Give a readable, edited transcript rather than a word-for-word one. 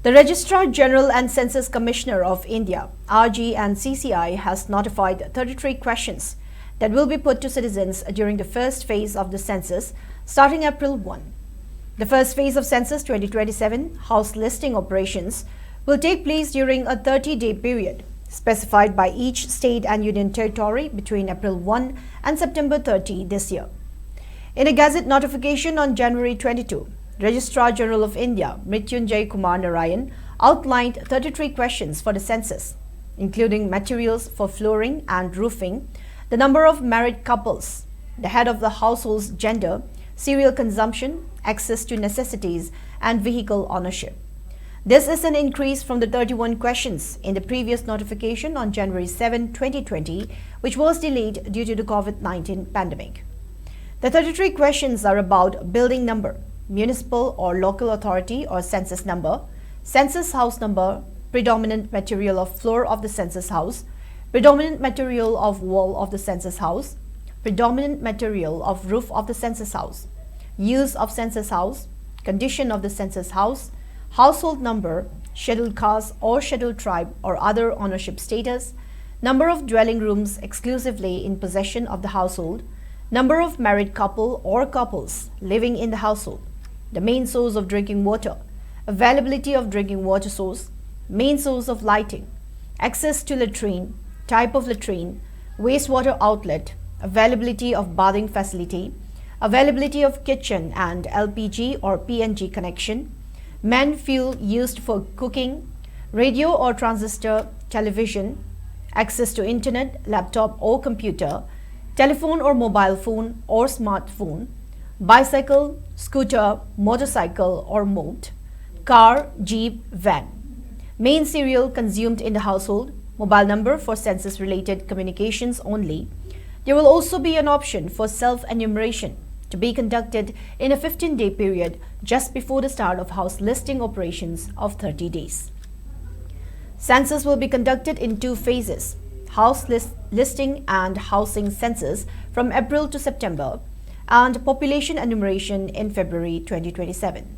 The Registrar General and Census Commissioner of India, RG and CCI, has notified 33 questions that will be put to citizens during the first phase of the census starting April 1. The first phase of Census 2027 house listing operations will take place during a 30-day period specified by each state and union territory between April 1 and September 30 this year. In a Gazette notification on January 22, Registrar General of India, Mrityunjay Kumar Narayan, outlined 33 questions for the census, including materials for flooring and roofing, the number of married couples, the head of the household's gender, cereal consumption, access to necessities, and vehicle ownership. This is an increase from the 31 questions in the previous notification on January 7, 2020, which was delayed due to the COVID-19 pandemic. The 33 questions are about building number, municipal or local authority or census number, census house number, predominant material of floor of the census house, predominant material of wall of the census house, predominant material of roof of the census house, use of census house, condition of the census house, household number, scheduled caste or scheduled tribe or other ownership status, number of dwelling rooms exclusively in possession of the household, number of married couple or couples living in the household, the main source of drinking water, availability of drinking water source, main source of lighting, access to latrine, type of latrine, wastewater outlet, availability of bathing facility, availability of kitchen and LPG or PNG connection, main fuel used for cooking, radio or transistor television, access to internet, laptop or computer, telephone or mobile phone or smartphone, bicycle, scooter, motorcycle or moped, car, jeep, van, main cereal consumed in the household, mobile number for census-related communications only. There will also be an option for self-enumeration to be conducted in a 15-day period just before the start of house listing operations of 30 days. Census will be conducted in two phases, house listing and housing census from April to September, and population enumeration in February 2027.